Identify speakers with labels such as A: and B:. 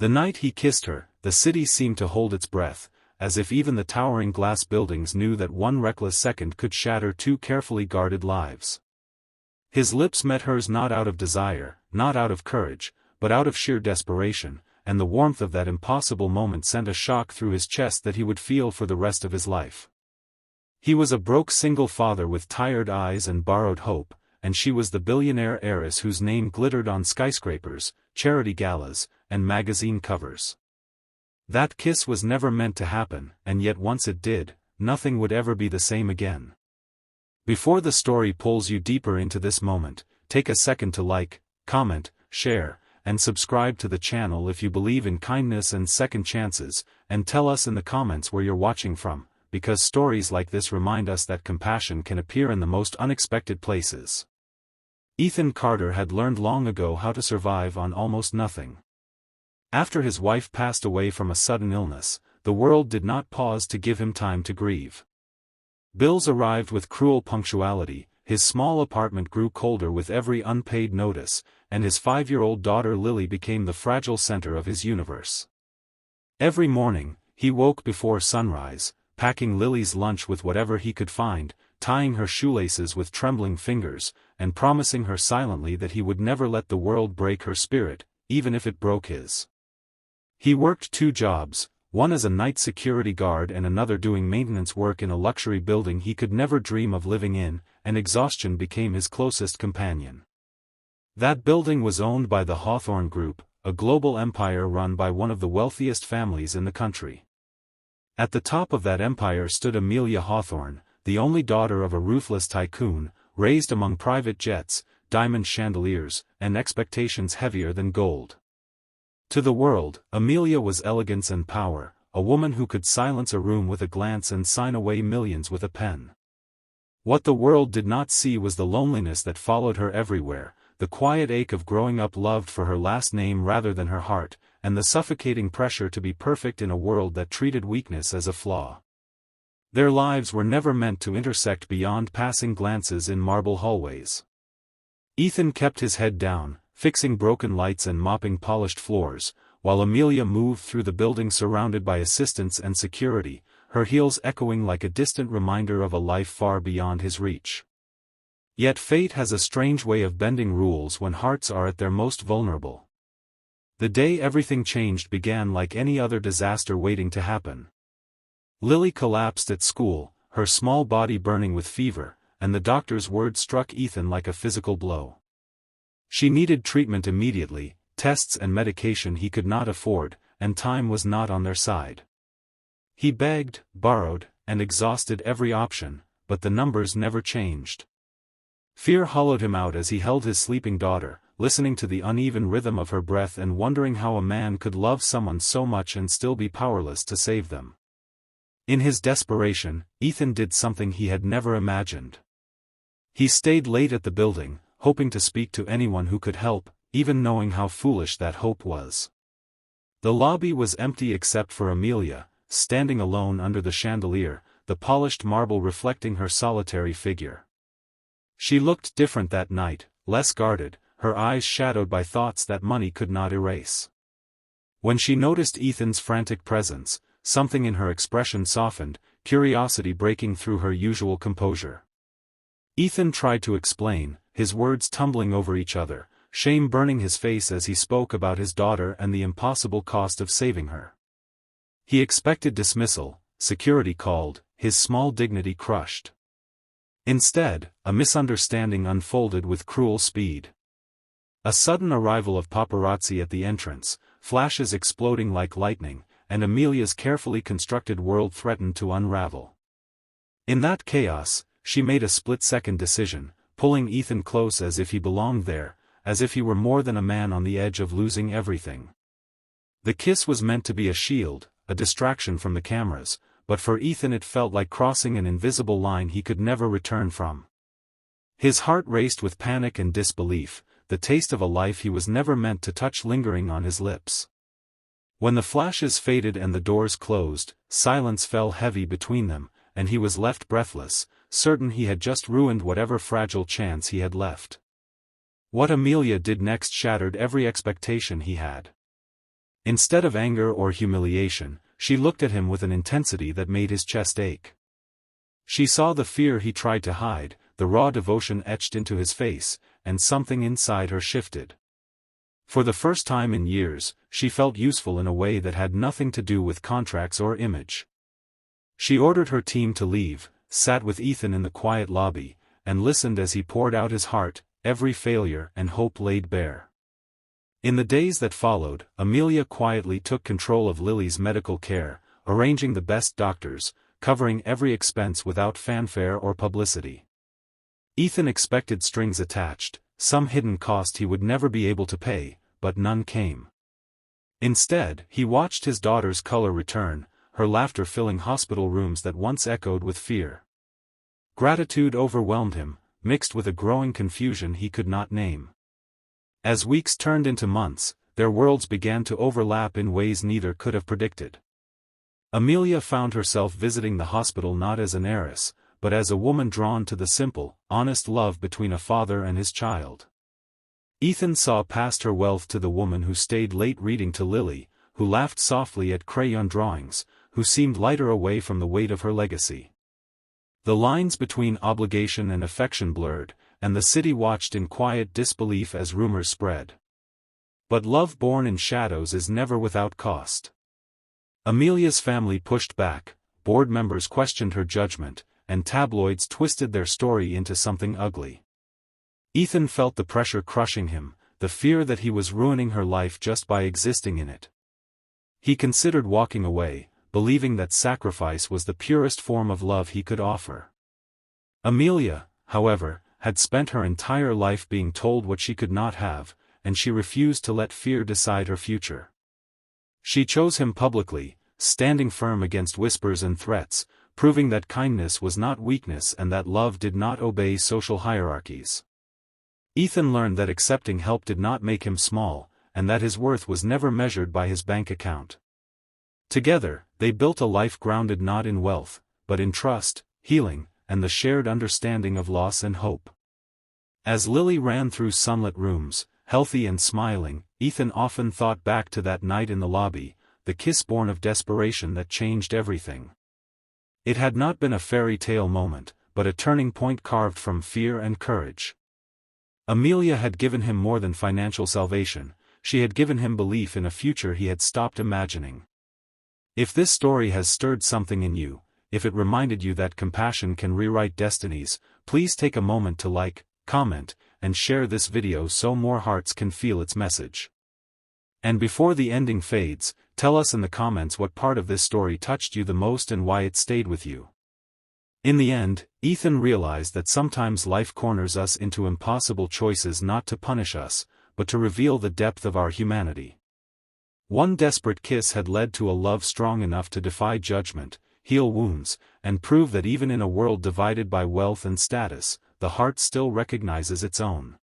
A: The night he kissed her, the city seemed to hold its breath, as if even the towering glass buildings knew that one reckless second could shatter two carefully guarded lives. His lips met hers not out of desire, not out of courage, but out of sheer desperation, and the warmth of that impossible moment sent a shock through his chest that he would feel for the rest of his life. He was a broke single father with tired eyes and borrowed hope, and she was the billionaire heiress whose name glittered on skyscrapers, charity galas, and magazine covers. That kiss was never meant to happen, and yet once it did, nothing would ever be the same again. Before the story pulls you deeper into this moment, take a second to like, comment, share, and subscribe to the channel if you believe in kindness and second chances, and tell us in the comments where you're watching from, because stories like this remind us that compassion can appear in the most unexpected places. Ethan Carter had learned long ago how to survive on almost nothing. After his wife passed away from a sudden illness, the world did not pause to give him time to grieve. Bills arrived with cruel punctuality, his small apartment grew colder with every unpaid notice, and his 5-year-old daughter Lily became the fragile center of his universe. Every morning, he woke before sunrise, packing Lily's lunch with whatever he could find, tying her shoelaces with trembling fingers, and promising her silently that he would never let the world break her spirit, even if it broke his. He worked 2 jobs, one as a night security guard and another doing maintenance work in a luxury building he could never dream of living in, and exhaustion became his closest companion. That building was owned by the Hawthorne Group, a global empire run by one of the wealthiest families in the country. At the top of that empire stood Amelia Hawthorne, the only daughter of a ruthless tycoon, raised among private jets, diamond chandeliers, and expectations heavier than gold. To the world, Amelia was elegance and power, a woman who could silence a room with a glance and sign away millions with a pen. What the world did not see was the loneliness that followed her everywhere, the quiet ache of growing up loved for her last name rather than her heart, and the suffocating pressure to be perfect in a world that treated weakness as a flaw. Their lives were never meant to intersect beyond passing glances in marble hallways. Ethan kept his head down, fixing broken lights and mopping polished floors, while Amelia moved through the building surrounded by assistants and security, her heels echoing like a distant reminder of a life far beyond his reach. Yet fate has a strange way of bending rules when hearts are at their most vulnerable. The day everything changed began like any other disaster waiting to happen. Lily collapsed at school, her small body burning with fever, and the doctor's words struck Ethan like a physical blow. She needed treatment immediately, tests and medication he could not afford, and time was not on their side. He begged, borrowed, and exhausted every option, but the numbers never changed. Fear hollowed him out as he held his sleeping daughter, listening to the uneven rhythm of her breath and wondering how a man could love someone so much and still be powerless to save them. In his desperation, Ethan did something he had never imagined. He stayed late at the building, hoping to speak to anyone who could help, even knowing how foolish that hope was. The lobby was empty except for Amelia, standing alone under the chandelier, the polished marble reflecting her solitary figure. She looked different that night, less guarded, her eyes shadowed by thoughts that money could not erase. When she noticed Ethan's frantic presence, something in her expression softened, curiosity breaking through her usual composure. Ethan tried to explain, his words tumbling over each other, shame burning his face as he spoke about his daughter and the impossible cost of saving her. He expected dismissal, security called, his small dignity crushed. Instead, a misunderstanding unfolded with cruel speed. A sudden arrival of paparazzi at the entrance, flashes exploding like lightning, and Amelia's carefully constructed world threatened to unravel. In that chaos, she made a split-second decision, pulling Ethan close as if he belonged there, as if he were more than a man on the edge of losing everything. The kiss was meant to be a shield, a distraction from the cameras, but for Ethan it felt like crossing an invisible line he could never return from. His heart raced with panic and disbelief, the taste of a life he was never meant to touch lingering on his lips. When the flashes faded and the doors closed, silence fell heavy between them, and he was left breathless, certain he had just ruined whatever fragile chance he had left. What Amelia did next shattered every expectation he had. Instead of anger or humiliation, she looked at him with an intensity that made his chest ache. She saw the fear he tried to hide, the raw devotion etched into his face, and something inside her shifted. For the first time in years, she felt useful in a way that had nothing to do with contracts or image. She ordered her team to leave, sat with Ethan in the quiet lobby, and listened as he poured out his heart, every failure and hope laid bare. In the days that followed, Amelia quietly took control of Lily's medical care, arranging the best doctors, covering every expense without fanfare or publicity. Ethan expected strings attached, some hidden cost he would never be able to pay, but none came. Instead, he watched his daughter's color return, her laughter filling hospital rooms that once echoed with fear. Gratitude overwhelmed him, mixed with a growing confusion he could not name. As weeks turned into months, their worlds began to overlap in ways neither could have predicted. Amelia found herself visiting the hospital not as an heiress, but as a woman drawn to the simple, honest love between a father and his child. Ethan saw past her wealth to the woman who stayed late reading to Lily, who laughed softly at crayon drawings, who seemed lighter away from the weight of her legacy. The lines between obligation and affection blurred, and the city watched in quiet disbelief as rumors spread. But love born in shadows is never without cost. Amelia's family pushed back, board members questioned her judgment, and tabloids twisted their story into something ugly. Ethan felt the pressure crushing him, the fear that he was ruining her life just by existing in it. He considered walking away, believing that sacrifice was the purest form of love he could offer. Amelia, however, had spent her entire life being told what she could not have, and she refused to let fear decide her future. She chose him publicly, standing firm against whispers and threats, proving that kindness was not weakness and that love did not obey social hierarchies. Ethan learned that accepting help did not make him small, and that his worth was never measured by his bank account. Together, they built a life grounded not in wealth, but in trust, healing, and the shared understanding of loss and hope. As Lily ran through sunlit rooms, healthy and smiling, Ethan often thought back to that night in the lobby, the kiss born of desperation that changed everything. It had not been a fairy tale moment, but a turning point carved from fear and courage. Amelia had given him more than financial salvation, she had given him belief in a future he had stopped imagining. If this story has stirred something in you, if it reminded you that compassion can rewrite destinies, please take a moment to like, comment, and share this video so more hearts can feel its message. And before the ending fades, tell us in the comments what part of this story touched you the most and why it stayed with you. In the end, Ethan realized that sometimes life corners us into impossible choices not to punish us, but to reveal the depth of our humanity. One desperate kiss had led to a love strong enough to defy judgment, heal wounds, and prove that even in a world divided by wealth and status, the heart still recognizes its own.